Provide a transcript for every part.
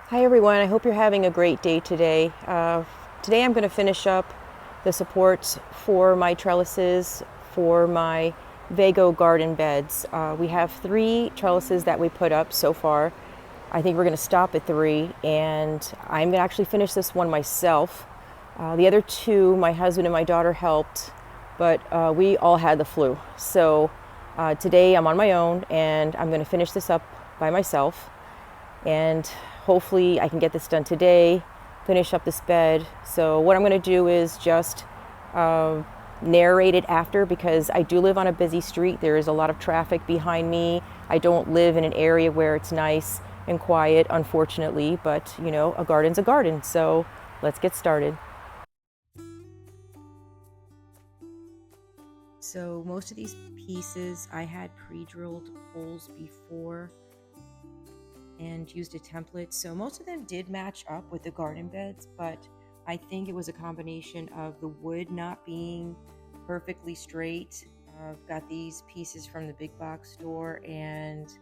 Hi everyone, I hope you're having a great day today. Today I'm going to finish up the supports for my trellises for my Vego garden beds. We have 3 trellises that we put up so far. I think we're going to stop at 3, and I'm going to actually finish this one myself. The other 2, my husband and my daughter helped, but we all had the flu. So today I'm on my own and I'm going to finish this up by myself, and hopefully I can get this done today, finish up this bed. So what I'm going to do is just narrate it after, because I do live on a busy street. There is a lot of traffic behind me. I don't live in an area where it's nice and quiet, unfortunately, but you know, a garden's a garden. So let's get started. So most of these pieces I had pre-drilled holes before and used a template. So most of them did match up with the garden beds, but I think it was a combination of the wood not being perfectly straight. I've got these pieces from the big box store, and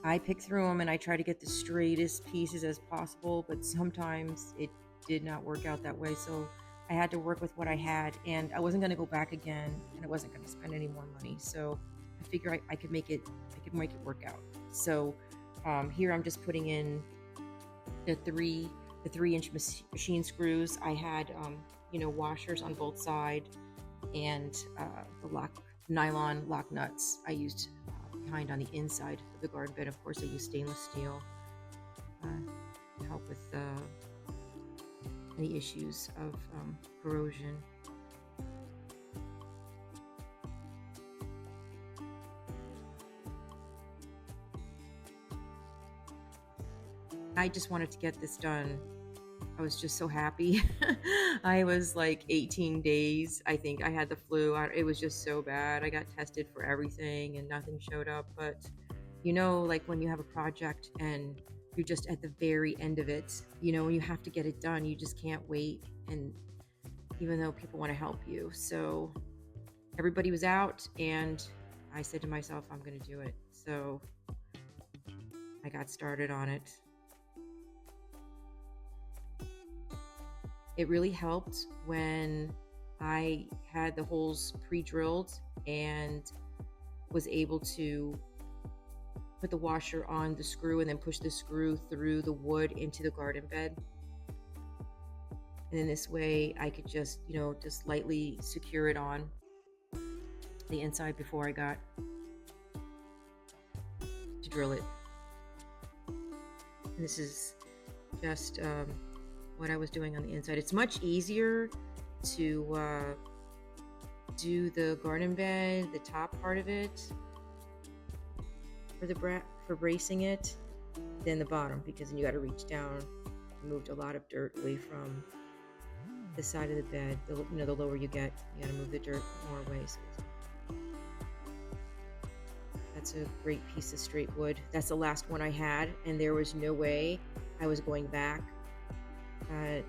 I pick through them and I try to get the straightest pieces as possible, but sometimes it did not work out that way. So I had to work with what I had, and I wasn't going to go back again, and I wasn't going to spend any more money. So I figure I could make it work out. So here I'm just putting in the 3-inch machine screws. I had washers on both sides, and the nylon lock nuts I used behind on the inside of the garden bed. Of course, I use stainless steel to help with any issues of corrosion. I just wanted to get this done. I was just so happy. I was like 18 days. I think I had the flu. It was just so bad. I got tested for everything and nothing showed up. But like when you have a project and you're just at the very end of it, when you have to get it done, you just can't wait. And even though people want to help you. So everybody was out, and I said to myself, I'm going to do it. So I got started on it. It really helped when I had the holes pre-drilled and was able to put the washer on the screw and then push the screw through the wood into the garden bed. And then this way I could just lightly secure it on the inside before I got to drill it. And this is just what I was doing on the inside. It's much easier to do the garden bed, the top part of it, for bracing it, than the bottom, because then you got to reach down. I moved a lot of dirt away from the side of the bed. The lower you get, you got to move the dirt more away. So that's a great piece of straight wood. That's the last one I had, and there was no way I was going back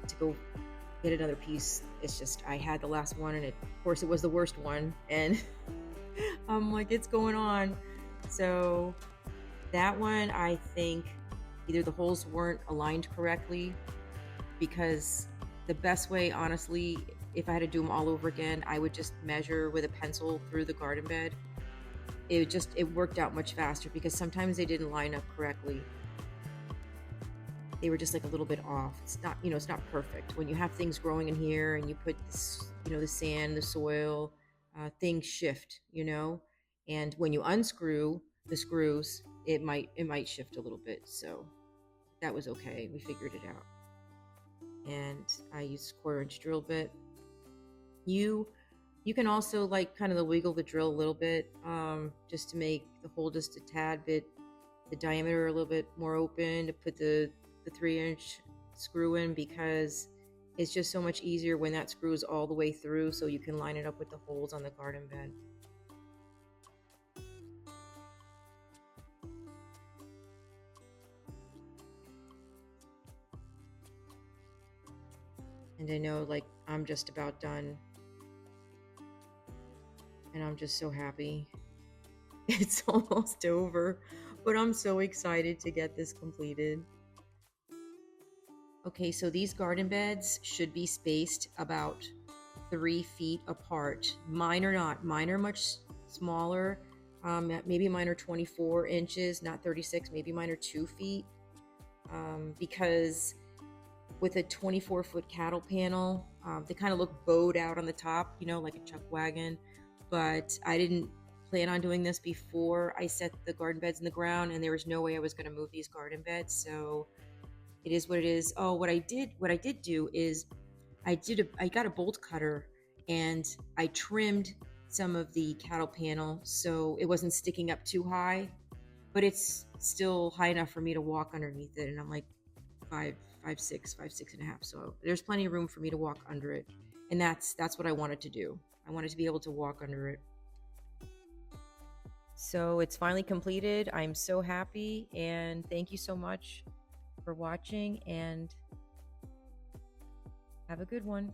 to go get another piece. It's just I had the last one, and of course it was the worst one, and I'm like, it's going on. So that one, I think either the holes weren't aligned correctly, because the best way, honestly, if I had to do them all over again, I would just measure with a pencil through the garden bed. It worked out much faster, because sometimes they didn't line up correctly. They were just like a little bit off. It's not, it's not perfect. When you have things growing in here and you put this, the sand, the soil, things shift, and when you unscrew the screws, it might shift a little bit. So that was okay. We figured it out. And I used 1/4-inch drill bit. You can also kind of wiggle the drill a little bit, just to make the hole just a tad bit, the diameter a little bit more open, to put the 3-inch screw in, because it's just so much easier when that screw is all the way through, so you can line it up with the holes on the garden bed. And I know I'm just about done, and I'm just so happy. It's almost over, but I'm so excited to get this completed. Okay, so these garden beds should be spaced about 3 feet apart. Mine are not. Mine are much smaller. Maybe mine are 24 inches, not 36. Maybe mine are 2 feet. Because with a 24-foot cattle panel, they kind of look bowed out on the top, like a chuck wagon. But I didn't plan on doing this before I set the garden beds in the ground, and there was no way I was going to move these garden beds. So it is what it is. Oh, what I did do is I got a bolt cutter and I trimmed some of the cattle panel so it wasn't sticking up too high, but it's still high enough for me to walk underneath it. And I'm like 5'6", 5'6.5". So there's plenty of room for me to walk under it. And that's what I wanted to do. I wanted to be able to walk under it. So it's finally completed. I'm so happy, and thank you so much for watching, and have a good one.